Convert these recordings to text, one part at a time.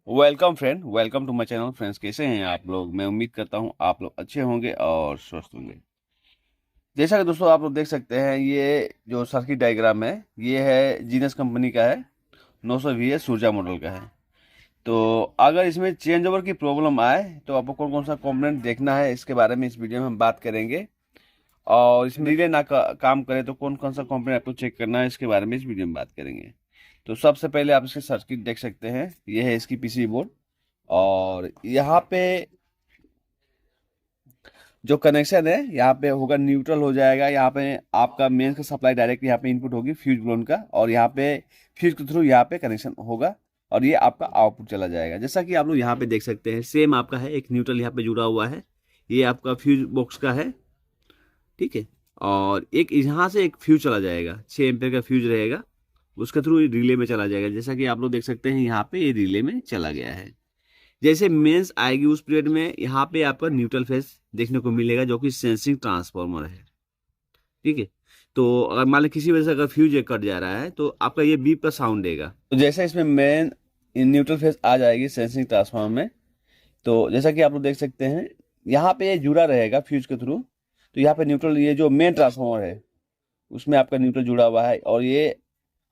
Welcome friend, welcome to my channel. Friends, कैसे हैं आप लोग? मैं उम्मीद करता हूं आप लोग अच्छे होंगे और स्वस्थ होंगे। जैसा कि दोस्तों आप लोग देख सकते हैं, ये जो सर्किट डायग्राम है ये है जीनस कंपनी का है। 920 सूर्या मॉडल का है। तो अगर इसमें चेंज ओवर की प्रॉब्लम आए तो आपको कौन कौन सा कंपोनेंट देखना है, इसके बारे में इस वीडियो में हम बात करेंगे। और इसमें रिले ना काम करे तो कौन कौन सा कंपोनेंट आपको चेक करना है, इसके बारे में इस वीडियो में बात करेंगे। तो सबसे पहले आप इसके सर्किट देख सकते हैं। ये है इसकी पीसी बोर्ड। और यहाँ पे जो कनेक्शन है यहाँ पे होगा, न्यूट्रल हो जाएगा। यहाँ पे आपका मेंस का सप्लाई डायरेक्ट यहाँ पे इनपुट होगी फ्यूज ब्लोन का, और यहाँ पे फ्यूज के थ्रू यहाँ पे कनेक्शन होगा और ये आपका आउटपुट चला जाएगा। जैसा कि आप लोग यहाँ पे देख सकते हैं, सेम आपका है, एक न्यूट्रल यहाँ पे जुड़ा हुआ है। ये आपका फ्यूज बॉक्स का है, ठीक है। और एक यहाँ से एक फ्यूज चला जाएगा, 6 एम्पियर का फ्यूज रहेगा, उसके थ्रू रिले में चला जाएगा। जैसा कि आप लोग देख सकते हैं, यहाँ पे ये रिले में चला गया है। जैसे मेंस आएगी उस पीरियड में यहाँ पे आपका न्यूट्रल फेस देखने को मिलेगा, जो कि सेंसिंग ट्रांसफार्मर है, ठीक है। तो अगर मान लो किसी वजह से अगर फ्यूज कट जा रहा है तो आपका ये बीप का साउंड देगा। तो जैसे इसमें मेन न्यूट्रल फेस आ जाएगी सेंसिंग ट्रांसफार्मर में, तो जैसा कि आप लोग देख सकते हैं यहाँ पे ये जुड़ा रहेगा फ्यूज के थ्रू। तो यहाँ पे न्यूट्रल, ये जो मेन ट्रांसफार्मर है उसमें आपका न्यूट्रल जुड़ा हुआ है और ये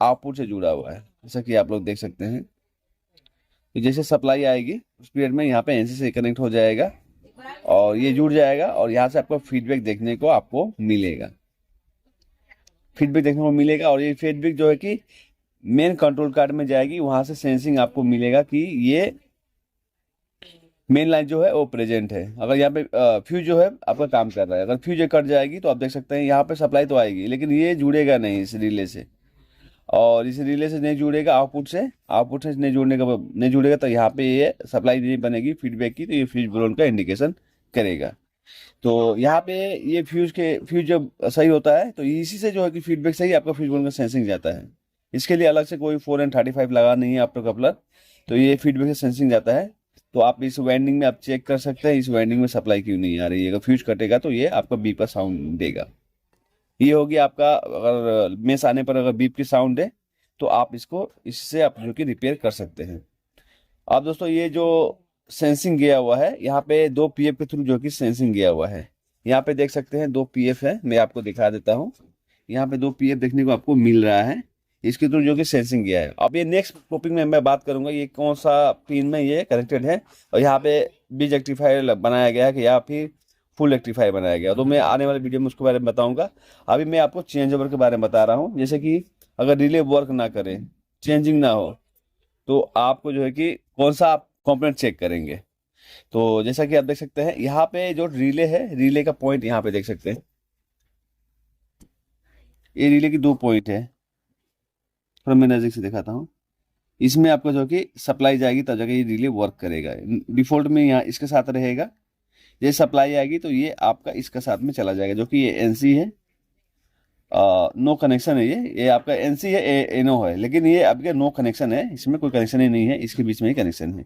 आउटपुट से जुड़ा हुआ है, जैसा कि आप लोग देख सकते हैं। तो जैसे सप्लाई आएगी उस पीरियड में यहाँ पे एनसी से कनेक्ट हो जाएगा और ये जुड़ जाएगा, और यहाँ से आपको फीडबैक देखने को आपको मिलेगा। फीडबैक देखने को मिलेगा और ये फीडबैक जो है कि मेन कंट्रोल कार्ड में जाएगी, वहां से सेंसिंग आपको मिलेगा कि ये मेन लाइन जो है वो प्रेजेंट है। अगर यहाँ पे फ्यूज जो है आपका काम कर रहा है, अगर फ्यूज कट जाएगी तो आप देख सकते हैं यहाँ पे सप्लाई तो आएगी लेकिन ये जुड़ेगा नहीं इस रिले से, और इस रिले से नहीं जुड़ेगा आउटपुट से नहीं जुड़ेगा तो यहाँ पे ये सप्लाई नहीं बनेगी फीडबैक की, तो ये फ्यूज ब्लोन का इंडिकेशन करेगा। तो यहाँ पे ये फ्यूज जब सही होता है तो इसी से जो है कि फीडबैक से ही आपका फ्यूज ब्लोन का सेंसिंग जाता है। इसके लिए अलग से कोई 4N35 लगा नहीं है ऑप्टो कपलर, तो ये फीडबैक से सेंसिंग जाता है। तो आप इस वाइंडिंग में आप चेक कर सकते हैं, इस वाइंडिंग में सप्लाई क्यों नहीं आ रही है। अगर फ्यूज कटेगा तो ये आपका बीप का साउंड देगा। ये होगी आपका, अगर मेस आने पर अगर बीप की साउंड है तो आप इसको इससे आप जो कि रिपेयर कर सकते हैं। अब दोस्तों ये जो सेंसिंग गया हुआ है, यहाँ पे 2 पीएफ के थ्रू जो कि सेंसिंग गया हुआ है। यहाँ पे देख सकते हैं 2 पीएफ है, मैं आपको दिखा देता हूँ। यहाँ पे 2 पीएफ देखने को आपको मिल रहा है, इसके थ्रू जो कि सेंसिंग गया है। अब ये नेक्स्ट टॉपिक में मैं बात करूंगा ये कौन सा पिन में ये कनेक्टेड है, और यहाँ पे बीज रेक्टिफायर बनाया गया है कि या फिर फुल रेक्टिफायर बनाया गया, तो मैं आने वाले वीडियो में उसके बारे में बताऊंगा। अभी मैं आपको चेंज ओवर के बारे में बता रहा हूँ। जैसे कि अगर रिले वर्क ना करे, चेंजिंग ना हो, तो आपको जो है कि कौन सा आप कंपोनेंट चेक करेंगे। तो जैसा कि आप देख सकते हैं यहाँ पे जो रिले है, रिले का पॉइंट यहाँ पे देख सकते हैं, ये रिले की 2 पॉइंट है। थोड़ा मैं नजदीक से दिखाता हूँ। इसमें आपको जो कि सप्लाई जाएगी तब जाके ये रिले वर्क करेगा। डिफॉल्ट में यहाँ इसके साथ रहेगा। ये सप्लाई आएगी तो ये आपका इसके साथ में चला जाएगा, जो कि ये एनसी है। नो कनेक्शन है, ये आपका एनसी है, एनो है, लेकिन ये आपके नो कनेक्शन है, इसमें कोई कनेक्शन ही नहीं है, इसके बीच में ही कनेक्शन है।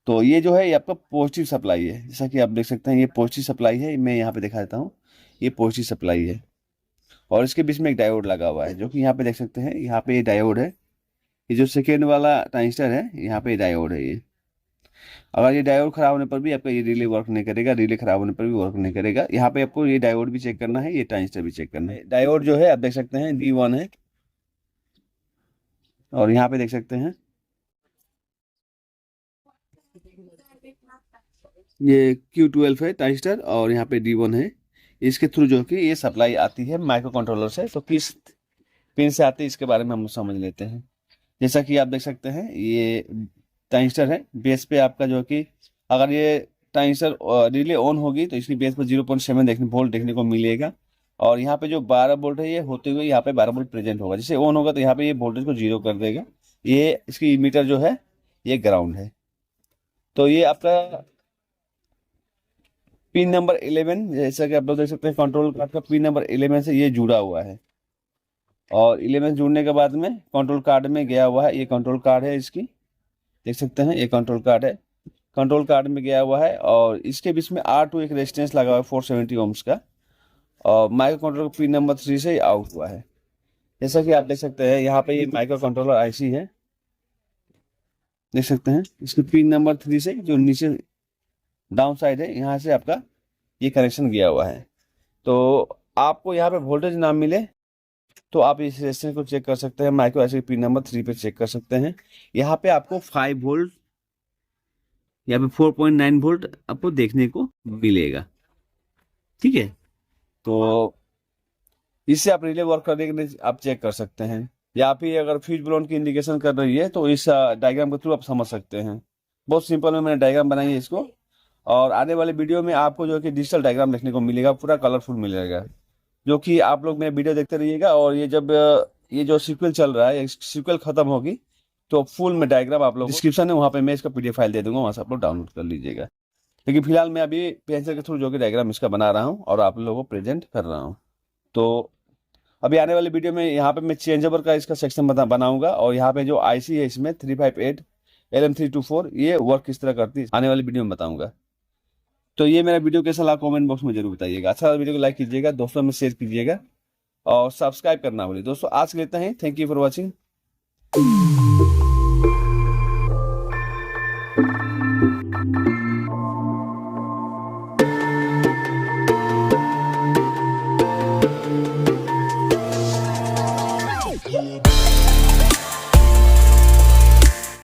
तो ये जो है ये आपका पॉजिटिव सप्लाई है। जैसा कि आप देख सकते हैं ये पॉजिटिव सप्लाई है, मैं यहाँ पे दिखा देता हूँ। ये पॉजिटिव सप्लाई है और इसके बीच में एक डायोड लगा हुआ है, जो कि यहाँ पे देख सकते हैं। यहाँ पे ये डायोड है, ये जो सेकेंड वाला ट्रांजिस्टर है, यहाँ पे डायोड है ये। अगर ये डायोड खराब होने पर भी आपका ये रिले वर्क नहीं करेगा, रिले खराब होने पर भी वर्क नहीं करेगा। यहाँ पे आपको ये डायोड भी चेक करना है, ये ट्रांजिस्टर भी चेक करना है। डायोड जो है आप देख सकते हैं D1 है, और यहाँ पे देख सकते हैं ये Q12 है ट्रांजिस्टर, और यहाँ पे D1 है। इसके थ्रू जो कि ये सप्लाई आती है माइक्रो कंट्रोलर से। तो किस पिन से आती है इसके बारे में हम समझ लेते हैं। जैसा कि आप देख सकते हैं ये ट्रांजिस्टर है, बेस पे आपका जो कि अगर ये ट्रांजिस्टर रिले ऑन होगी तो इसकी बेस पर 0.7 वोल्ट देखने को मिलेगा, और यहाँ पे जो 12 वोल्ट है ये होते हुए यहाँ पे 12 वोल्ट प्रेजेंट होगा। जैसे ऑन होगा तो यहाँ पे ये वोल्टेज को 0 कर देगा। ये इसकी इमीटर जो है ये ग्राउंड है। तो ये आपका पिन नंबर 11, जैसा कि आप लोग देख सकते हैं कंट्रोल कार्ड का पिन नंबर 11 से ये जुड़ा हुआ है, और 11 जुड़ने के बाद में कंट्रोल कार्ड में गया हुआ है। ये कंट्रोल कार्ड है इसकी, देख सकते हैं ये कंट्रोल कार्ड है। कंट्रोल कार्ड में गया हुआ है और इसके बीच में R2 एक रेजिस्टेंस लगा हुआ है 470 ओम्स का, और माइक्रो कंट्रोलर पिन नंबर 3 से आउट हुआ है। जैसा कि आप देख सकते हैं यहाँ पे ये माइक्रो कंट्रोलर आईसी है, देख सकते हैं इसके पिन नंबर 3 से जो नीचे डाउन साइड है यहाँ से आपका ये कनेक्शन गया हुआ है। तो आपको यहाँ पे वोल्टेज ना मिले तो आप इस रेजिस्टेंस को चेक कर सकते हैं, माइक्रो ऐसे पिन नंबर 3 पे चेक कर सकते हैं। यहाँ पे आपको 5 वोल्ट या फिर 4.9 वोल्ट आपको देखने को मिलेगा। ठीक है, तो इससे आप रिले वर्क करने के लिए आप चेक कर सकते हैं, या फिर अगर फ्यूज ब्लोन की इंडिकेशन कर रही है तो इस डायग्राम के थ्रू आप समझ सकते हैं। बहुत सिंपल में मैंने डायग्राम बनाई है इसको, और आने वाले वीडियो में आपको जो है कि डिजिटल डायग्राम देखने को मिलेगा, पूरा कलरफुल मिलेगा, जो कि आप लोग मेरे वीडियो देखते रहिएगा। और ये जब ये जो सीक्वल चल रहा है, सीक्वल खत्म होगी तो फुल में डायग्राम आप लोग डिस्क्रिप्शन है, वहाँ पे मैं इसका PDF फाइल दे दूंगा, वहाँ से आप लोग डाउनलोड कर लीजिएगा। लेकिन फिलहाल मैं अभी पेंसिल के थ्रू जो कि डायग्राम इसका बना रहा हूँ और आप लोगों को प्रेजेंट कर रहा हूँ। तो अभी आने वाली वीडियो में यहाँ पे मैं चेंज ओवर का इसका सेक्शन बनाऊंगा, और यहाँ पे जो IC है इसमें 358 LM324 ये वर्क किस तरह करती है आने वाली वीडियो में बताऊंगा। तो ये मेरा वीडियो कैसा लगा कमेंट बॉक्स में जरूर बताइएगा। अच्छा वीडियो को लाइक कीजिएगा, दोस्तों में शेयर कीजिएगा और सब्सक्राइब करना भूलिए। दोस्तों आज के लिए इतना ही, थैंक यू फॉर वॉचिंग।